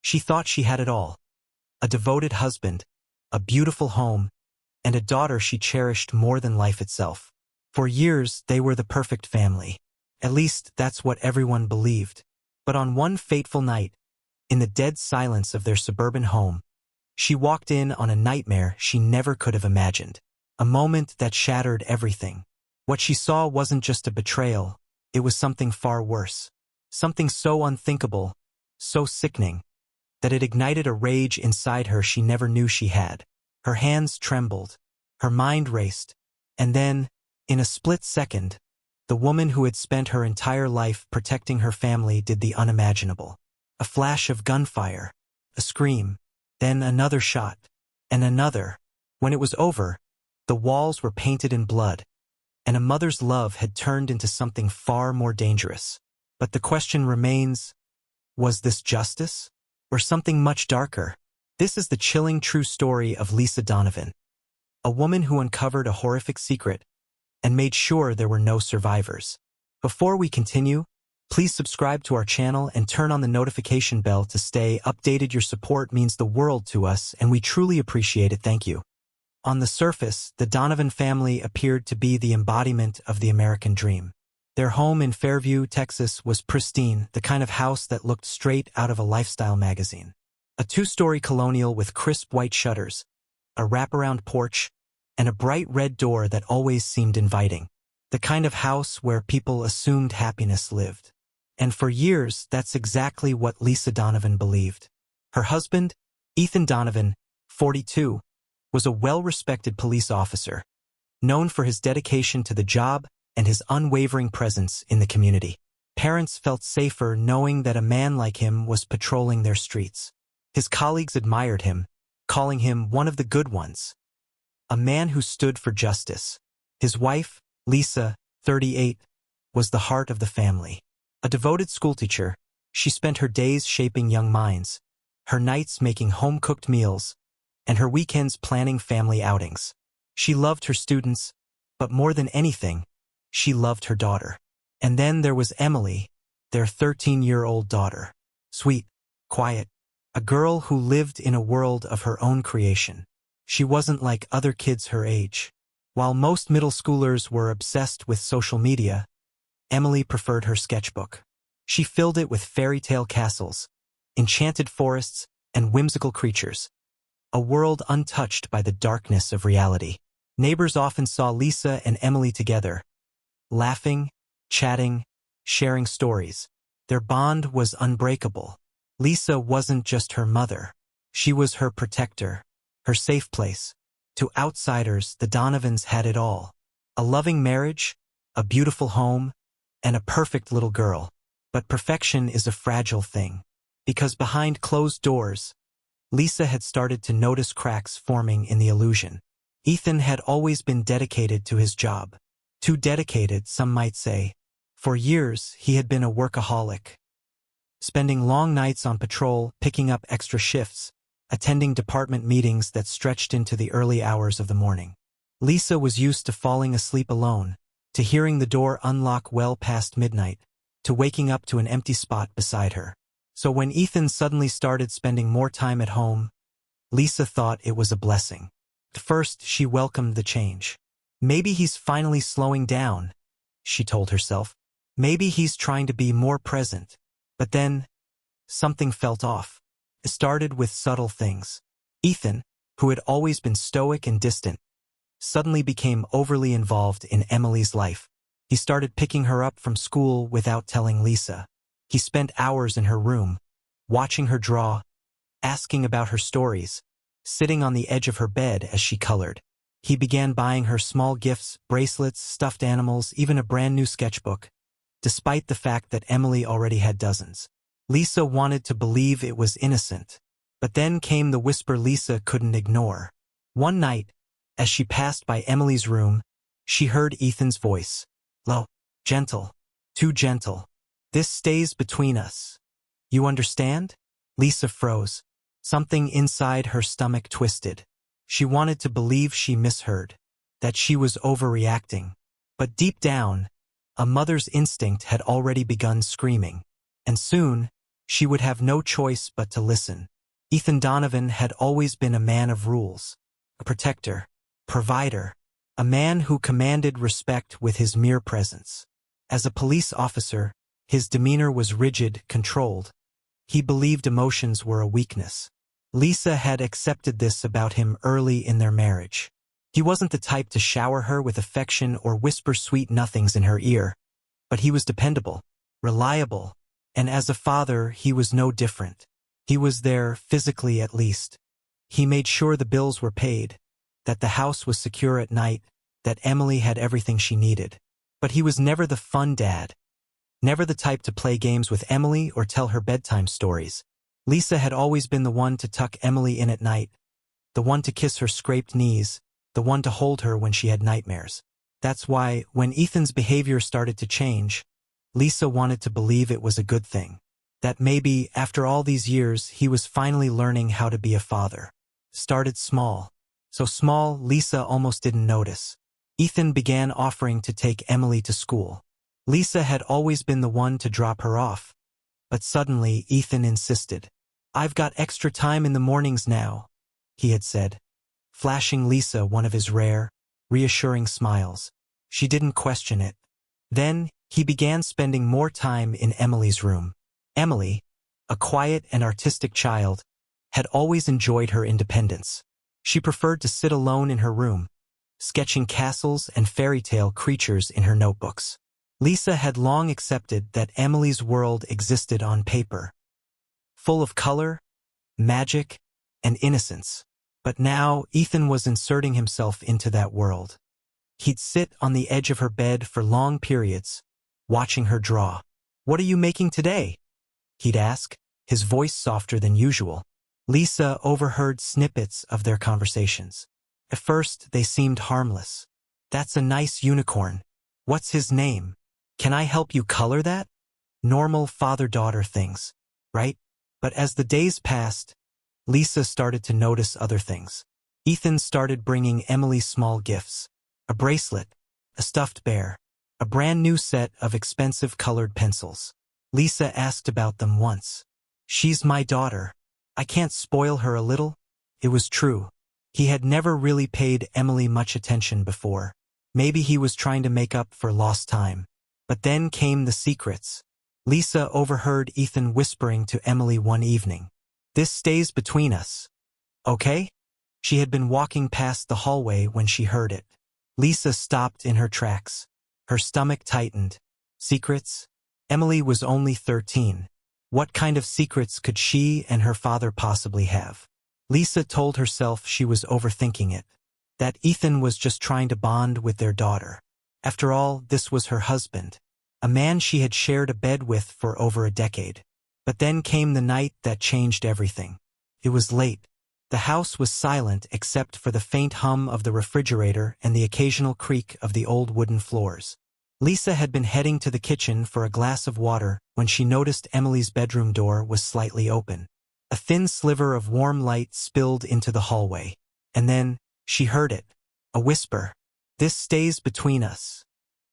She thought she had it all: a devoted husband, a beautiful home, and a daughter she cherished more than life itself. For years, they were the perfect family. At least, that's what everyone believed. But on one fateful night, in the dead silence of their suburban home, she walked in on a nightmare she never could have imagined. A moment that shattered everything. What she saw wasn't just a betrayal, it was something far worse. Something so unthinkable, so sickening, that it ignited a rage inside her she never knew she had. Her hands trembled, her mind raced, and then, in a split second, the woman who had spent her entire life protecting her family did the unimaginable. A flash of gunfire, a scream, then another shot, and another. When it was over, the walls were painted in blood, and a mother's love had turned into something far more dangerous. But the question remains, was this justice? Or something much darker? This is the chilling true story of Lisa Donovan, a woman who uncovered a horrific secret and made sure there were no survivors. Before we continue, please subscribe to our channel and turn on the notification bell to stay updated. Your support means the world to us, and we truly appreciate it. Thank you. On the surface, the Donovan family appeared to be the embodiment of the American dream. Their home in Fairview, Texas was pristine, the kind of house that looked straight out of a lifestyle magazine. A two-story colonial with crisp white shutters, a wraparound porch, and a bright red door that always seemed inviting. The kind of house where people assumed happiness lived. And for years, that's exactly what Lisa Donovan believed. Her husband, Ethan Donovan, 42, was a well-respected police officer, known for his dedication to the job and his unwavering presence in the community. Parents felt safer knowing that a man like him was patrolling their streets. His colleagues admired him, calling him one of the good ones, a man who stood for justice. His wife, Lisa, 38, was the heart of the family. A devoted schoolteacher, she spent her days shaping young minds, her nights making home-cooked meals, and her weekends planning family outings. She loved her students, but more than anything, she loved her daughter. And then there was Emily, their 13-year-old daughter. Sweet, quiet, a girl who lived in a world of her own creation. She wasn't like other kids her age. While most middle schoolers were obsessed with social media, Emily preferred her sketchbook. She filled it with fairy tale castles, enchanted forests, and whimsical creatures. A world untouched by the darkness of reality. Neighbors often saw Lisa and Emily together, laughing, chatting, sharing stories. Their bond was unbreakable. Lisa wasn't just her mother. She was her protector, her safe place. To outsiders, the Donovans had it all. A loving marriage, a beautiful home, and a perfect little girl. But perfection is a fragile thing. Because behind closed doors, Lisa had started to notice cracks forming in the illusion. Ethan had always been dedicated to his job. Too dedicated, some might say. For years, he had been a workaholic, spending long nights on patrol, picking up extra shifts, attending department meetings that stretched into the early hours of the morning. Lisa was used to falling asleep alone, to hearing the door unlock well past midnight, to waking up to an empty spot beside her. So when Ethan suddenly started spending more time at home, Lisa thought it was a blessing. At first, she welcomed the change. Maybe he's finally slowing down, she told herself. Maybe he's trying to be more present. But then, something felt off. It started with subtle things. Ethan, who had always been stoic and distant, suddenly became overly involved in Emily's life. He started picking her up from school without telling Lisa. He spent hours in her room, watching her draw, asking about her stories, sitting on the edge of her bed as she colored. He began buying her small gifts, bracelets, stuffed animals, even a brand new sketchbook, despite the fact that Emily already had dozens. Lisa wanted to believe it was innocent, but then came the whisper Lisa couldn't ignore. One night, as she passed by Emily's room, she heard Ethan's voice. Low, gentle, too gentle. This stays between us. You understand? Lisa froze. Something inside her stomach twisted. She wanted to believe she misheard, that she was overreacting. But deep down, a mother's instinct had already begun screaming. And soon, She would have no choice but to listen. Ethan Donovan had always been a man of rules, a protector, provider, a man who commanded respect with his mere presence. As a police officer, his demeanor was rigid, controlled. He believed emotions were a weakness. Lisa had accepted this about him early in their marriage. He wasn't the type to shower her with affection or whisper sweet nothings in her ear, but he was dependable, reliable, and as a father he was no different. He was there, physically at least. He made sure the bills were paid, that the house was secure at night, that Emily had everything she needed. But he was never the fun dad. Never the type to play games with Emily or tell her bedtime stories. Lisa had always been the one to tuck Emily in at night, the one to kiss her scraped knees, the one to hold her when she had nightmares. That's why, when Ethan's behavior started to change, Lisa wanted to believe it was a good thing. That maybe, after all these years, he was finally learning how to be a father. Started small. So small, Lisa almost didn't notice. Ethan began offering to take Emily to school. Lisa had always been the one to drop her off. But suddenly, Ethan insisted. "I've got extra time in the mornings now," he had said, flashing Lisa one of his rare, reassuring smiles. She didn't question it. Then, he began spending more time in Emily's room. Emily, a quiet and artistic child, had always enjoyed her independence. She preferred to sit alone in her room, sketching castles and fairy tale creatures in her notebooks. Lisa had long accepted that Emily's world existed on paper, full of color, magic, and innocence. But now Ethan was inserting himself into that world. He'd sit on the edge of her bed for long periods, watching her draw. "What are you making today?" he'd ask, his voice softer than usual. Lisa overheard snippets of their conversations. At first, they seemed harmless. "That's a nice unicorn. What's his name? Can I help you color that?" Normal father-daughter things, right? But as the days passed, Lisa started to notice other things. Ethan started bringing Emily small gifts. A bracelet, a stuffed bear, a brand new set of expensive colored pencils. Lisa asked about them once. "She's my daughter. I can't spoil her a little?" It was true. He had never really paid Emily much attention before. Maybe he was trying to make up for lost time. But then came the secrets. Lisa overheard Ethan whispering to Emily one evening. "This stays between us. Okay?" She had been walking past the hallway when she heard it. Lisa stopped in her tracks. Her stomach tightened. Secrets? Emily was only 13. What kind of secrets could she and her father possibly have? Lisa told herself she was overthinking it. That Ethan was just trying to bond with their daughter. After all, this was her husband. A man she had shared a bed with for over a decade. But then came the night that changed everything. It was late. The house was silent except for the faint hum of the refrigerator and the occasional creak of the old wooden floors. Lisa had been heading to the kitchen for a glass of water when she noticed Emily's bedroom door was slightly open. A thin sliver of warm light spilled into the hallway. And then, she heard it. A whisper. "This stays between us.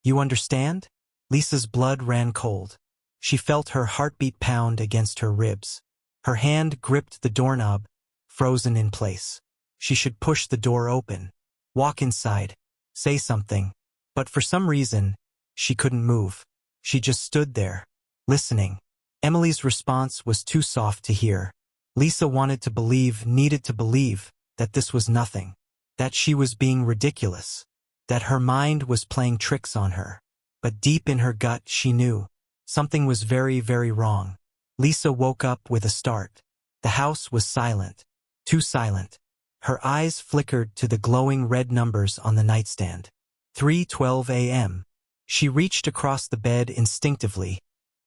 You understand?" Lisa's blood ran cold. She felt her heartbeat pound against her ribs. Her hand gripped the doorknob, frozen in place. She should push the door open, walk inside, say something. But for some reason, she couldn't move. She just stood there, listening. Emily's response was too soft to hear. Lisa wanted to believe, needed to believe, that this was nothing. That she was being ridiculous. That her mind was playing tricks on her. But deep in her gut, she knew. Something was very, very wrong. Lisa woke up with a start. The house was silent. Too silent. Her eyes flickered to the glowing red numbers on the nightstand. 3:12 a.m. She reached across the bed instinctively,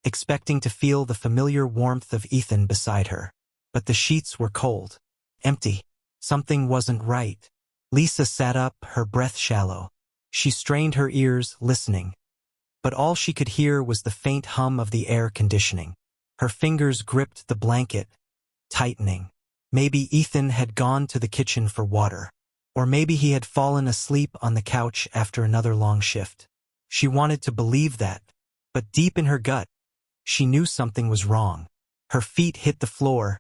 expecting to feel the familiar warmth of Ethan beside her. But the sheets were cold. Empty. Something wasn't right. Lisa sat up, her breath shallow. She strained her ears, listening. But all she could hear was the faint hum of the air conditioning. Her fingers gripped the blanket, tightening. Maybe Ethan had gone to the kitchen for water. Or maybe he had fallen asleep on the couch after another long shift. She wanted to believe that, but deep in her gut, she knew something was wrong. Her feet hit the floor,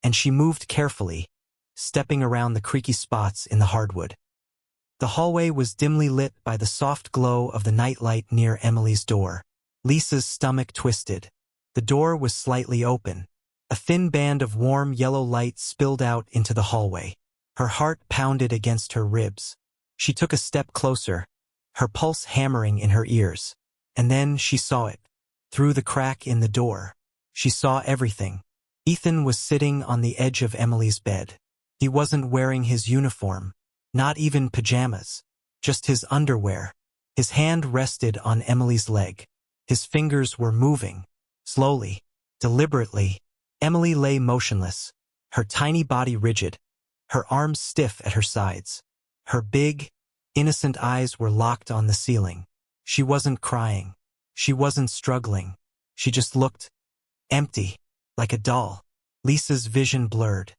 and she moved carefully, stepping around the creaky spots in the hardwood. The hallway was dimly lit by the soft glow of the nightlight near Emily's door. Lisa's stomach twisted. The door was slightly open. A thin band of warm yellow light spilled out into the hallway. Her heart pounded against her ribs. She took a step closer, her pulse hammering in her ears. And then she saw it. Through the crack in the door. She saw everything. Ethan was sitting on the edge of Emily's bed. He wasn't wearing his uniform. Not even pajamas. Just his underwear. His hand rested on Emily's leg. His fingers were moving. Slowly. Deliberately. Emily lay motionless. Her tiny body rigid. Her arms stiff at her sides. Her big, innocent eyes were locked on the ceiling. She wasn't crying. She wasn't struggling. She just looked empty, like a doll. Lisa's vision blurred.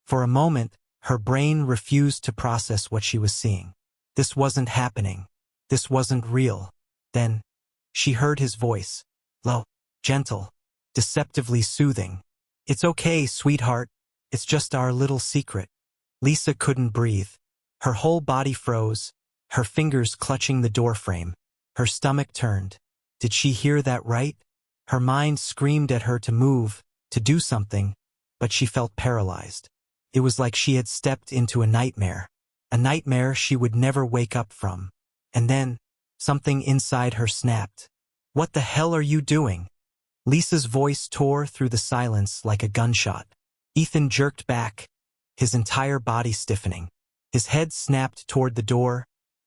For a moment, her brain refused to process what she was seeing. This wasn't happening. This wasn't real. Then, she heard his voice. Low, gentle, deceptively soothing. "It's okay, sweetheart. It's just our little secret." Lisa couldn't breathe. Her whole body froze, her fingers clutching the doorframe. Her stomach turned. Did she hear that right? Her mind screamed at her to move, to do something, but she felt paralyzed. It was like she had stepped into a nightmare she would never wake up from. And then, something inside her snapped. "What the hell are you doing?" Lisa's voice tore through the silence like a gunshot. Ethan jerked back, his entire body stiffening. His head snapped toward the door,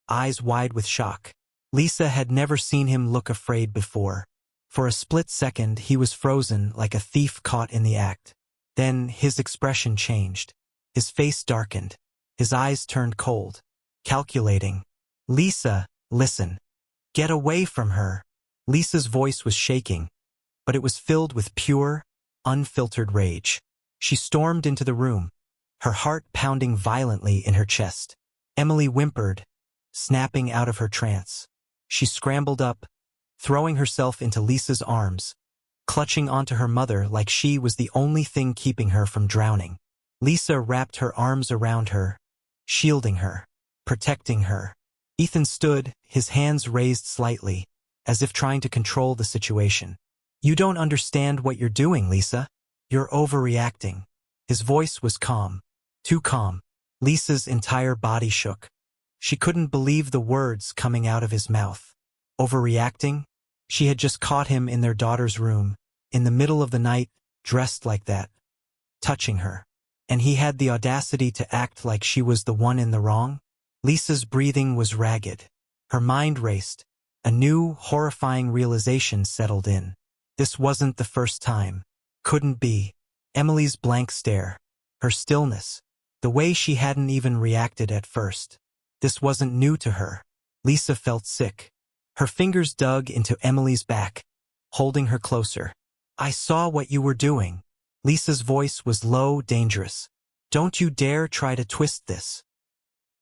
eyes wide with shock. Lisa had never seen him look afraid before. For a split second, he was frozen like a thief caught in the act. Then his expression changed. His face darkened. His eyes turned cold. Calculating. "Lisa, listen. Get away from her." Lisa's voice was shaking, but it was filled with pure, unfiltered rage. She stormed into the room, her heart pounding violently in her chest. Emily whimpered, snapping out of her trance. She scrambled up, throwing herself into Lisa's arms, clutching onto her mother like she was the only thing keeping her from drowning. Lisa wrapped her arms around her, shielding her, protecting her. Ethan stood, his hands raised slightly, as if trying to control the situation. "You don't understand what you're doing, Lisa. You're overreacting." His voice was calm, too calm. Lisa's entire body shook. She couldn't believe the words coming out of his mouth. Overreacting? She had just caught him in their daughter's room, in the middle of the night, dressed like that, touching her. And he had the audacity to act like she was the one in the wrong? Lisa's breathing was ragged. Her mind raced. A new, horrifying realization settled in. This wasn't the first time. Couldn't be. Emily's blank stare. Her stillness. The way she hadn't even reacted at first. This wasn't new to her. Lisa felt sick. Her fingers dug into Emily's back, holding her closer. "I saw what you were doing." Lisa's voice was low, dangerous. "Don't you dare try to twist this."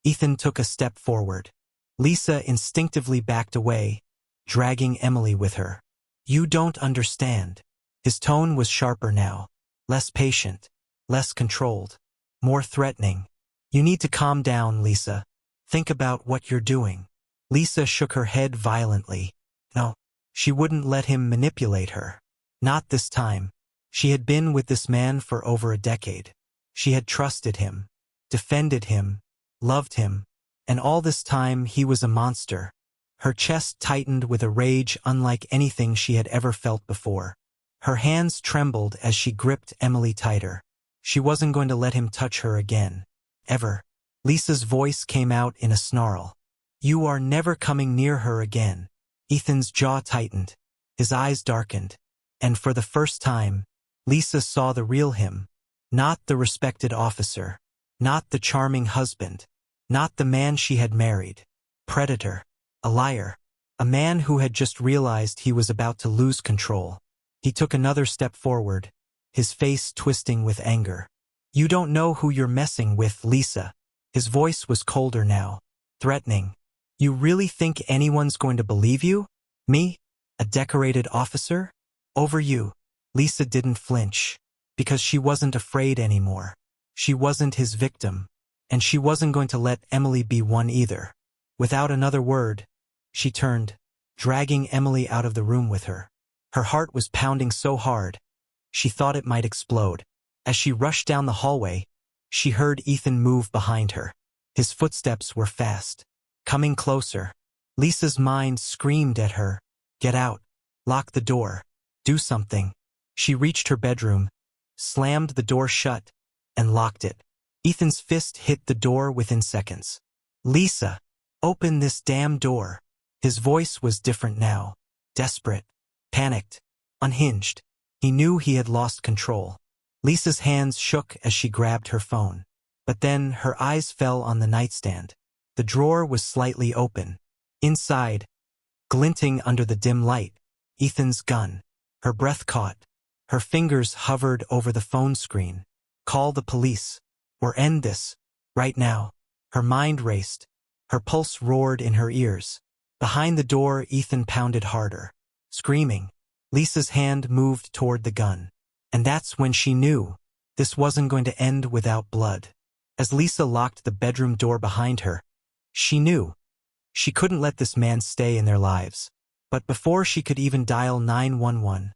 Ethan took a step forward. Lisa instinctively backed away, dragging Emily with her. "You don't understand." His tone was sharper now, less patient, less controlled, more threatening. "You need to calm down, Lisa. Think about what you're doing." Lisa shook her head violently. No, she wouldn't let him manipulate her. Not this time. She had been with this man for over a decade. She had trusted him, defended him, loved him, and all this time he was a monster. Her chest tightened with a rage unlike anything she had ever felt before. Her hands trembled as she gripped Emily tighter. She wasn't going to let him touch her again. Ever. Lisa's voice came out in a snarl. "You are never coming near her again." Ethan's jaw tightened. His eyes darkened. And for the first time, Lisa saw the real him. Not the respected officer. Not the charming husband. Not the man she had married. Predator. A liar. A man who had just realized he was about to lose control. He took another step forward, his face twisting with anger. "You don't know who you're messing with, Lisa." His voice was colder now, threatening. "You really think anyone's going to believe you? Me? A decorated officer? Over you?" Lisa didn't flinch. because she wasn't afraid anymore. She wasn't his victim, and she wasn't going to let Emily be one either. Without another word, she turned, dragging Emily out of the room with her. Her heart was pounding so hard, she thought it might explode. As she rushed down the hallway, she heard Ethan move behind her. His footsteps were fast, coming closer. Lisa's mind screamed at her, "Get out, lock the door, do something." She reached her bedroom, slammed the door shut, and locked it. Ethan's fist hit the door within seconds. "Lisa, open this damn door." His voice was different now, desperate, panicked, unhinged. He knew he had lost control. Lisa's hands shook as she grabbed her phone. But then her eyes fell on the nightstand. The drawer was slightly open. Inside, glinting under the dim light, Ethan's gun. Her breath caught. Her fingers hovered over the phone screen. "Call the police, or end this, right now." Her mind raced. Her pulse roared in her ears. Behind the door, Ethan pounded harder, screaming. Lisa's hand moved toward the gun. And that's when she knew this wasn't going to end without blood. As Lisa locked the bedroom door behind her, she knew she couldn't let this man stay in their lives. But before she could even dial 911,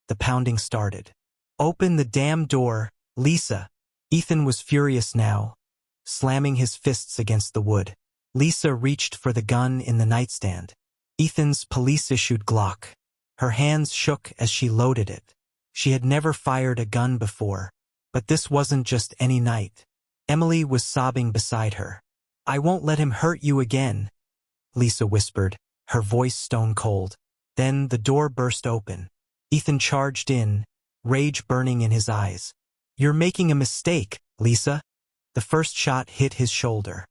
the pounding started. "Open the damn door, Lisa." Ethan was furious now, slamming his fists against the wood. Lisa reached for the gun in the nightstand. Ethan's police-issued Glock. Her hands shook as she loaded it. She had never fired a gun before, but this wasn't just any night. Emily was sobbing beside her. "I won't let him hurt you again," Lisa whispered, her voice stone cold. Then the door burst open. Ethan charged in, rage burning in his eyes. "You're making a mistake, Lisa." The first shot hit his shoulder,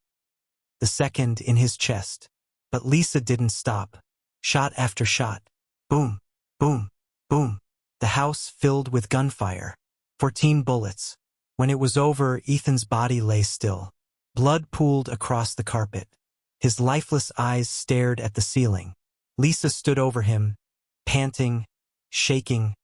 the second in his chest. But Lisa didn't stop. Shot after shot. Boom, boom, boom. The house filled with gunfire. 14 bullets. When it was over, Ethan's body lay still. Blood pooled across the carpet. His lifeless eyes stared at the ceiling. Lisa stood over him, panting, shaking,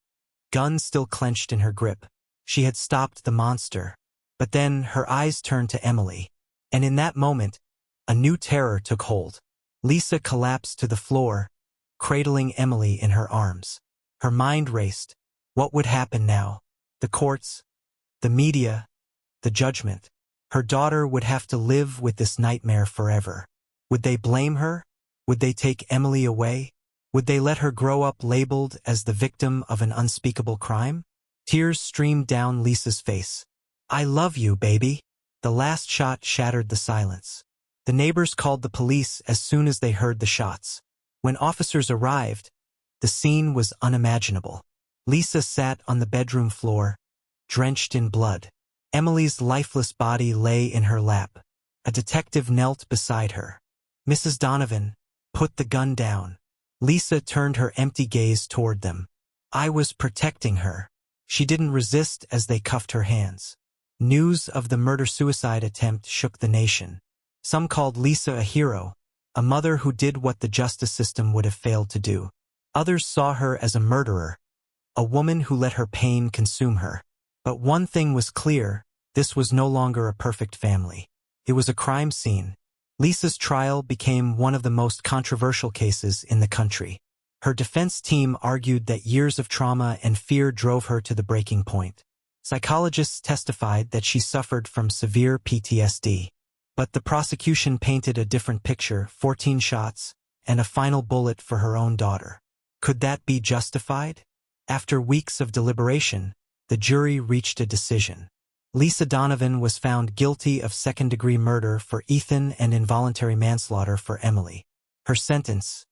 gun still clenched in her grip. She had stopped the monster. But then her eyes turned to Emily. And in that moment, a new terror took hold. Lisa collapsed to the floor, cradling Emily in her arms. Her mind raced. What would happen now? The courts, the media, the judgment. Her daughter would have to live with this nightmare forever. Would they blame her? Would they take Emily away? Would they let her grow up labeled as the victim of an unspeakable crime? Tears streamed down Lisa's face. "I love you, baby." The last shot shattered the silence. The neighbors called the police as soon as they heard the shots. When officers arrived, the scene was unimaginable. Lisa sat on the bedroom floor, drenched in blood. Emily's lifeless body lay in her lap. A detective knelt beside her. "Mrs. Donovan, put the gun down." Lisa turned her empty gaze toward them. "I was protecting her." She didn't resist as they cuffed her hands. News of the murder-suicide attempt shook the nation. Some called Lisa a hero, a mother who did what the justice system would have failed to do. Others saw her as a murderer, a woman who let her pain consume her. But one thing was clear, this was no longer a perfect family. It was a crime scene. Lisa's trial became one of the most controversial cases in the country. Her defense team argued that years of trauma and fear drove her to the breaking point. Psychologists testified that she suffered from severe PTSD. But the prosecution painted a different picture: 14 shots, and a final bullet for her own daughter. Could that be justified? After weeks of deliberation, the jury reached a decision. Lisa Donovan was found guilty of second-degree murder for Ethan and involuntary manslaughter for Emily. Her sentence: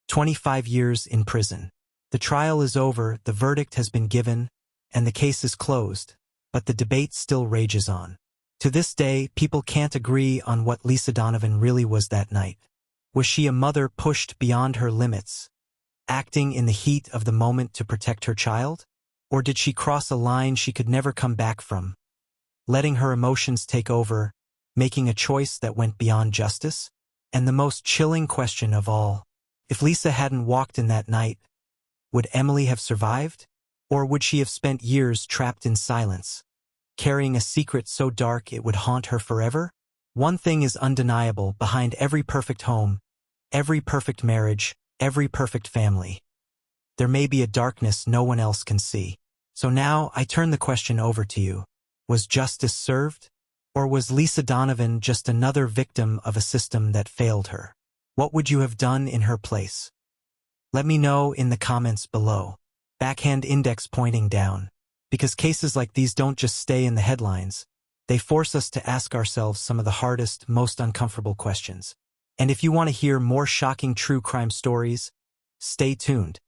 25 years in prison. The trial is over, the verdict has been given, and the case is closed, but the debate still rages on. To this day, people can't agree on what Lisa Donovan really was that night. Was she a mother pushed beyond her limits, acting in the heat of the moment to protect her child? Or did she cross a line she could never come back from, letting her emotions take over, making a choice that went beyond justice? And the most chilling question of all, if Lisa hadn't walked in that night, would Emily have survived? Or would she have spent years trapped in silence, carrying a secret so dark it would haunt her forever? One thing is undeniable: behind every perfect home, every perfect marriage, every perfect family, there may be a darkness no one else can see. So now I turn the question over to you. Was justice served? Or was Lisa Donovan just another victim of a system that failed her? What would you have done in her place? Let me know in the comments below. Backhand index pointing down. Because cases like these don't just stay in the headlines. They force us to ask ourselves some of the hardest, most uncomfortable questions. And if you want to hear more shocking true crime stories, stay tuned.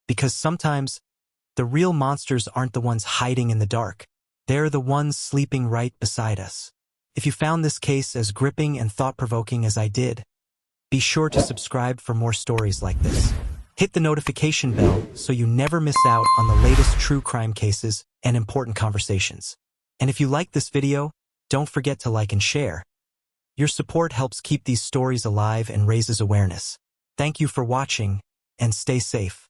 Because sometimes, the real monsters aren't the ones hiding in the dark. They're the ones sleeping right beside us. If you found this case as gripping and thought-provoking as I did, be sure to subscribe for more stories like this. Hit the notification bell so you never miss out on the latest true crime cases and important conversations. And if you like this video, don't forget to like and share. Your support helps keep these stories alive and raises awareness. Thank you for watching, and stay safe.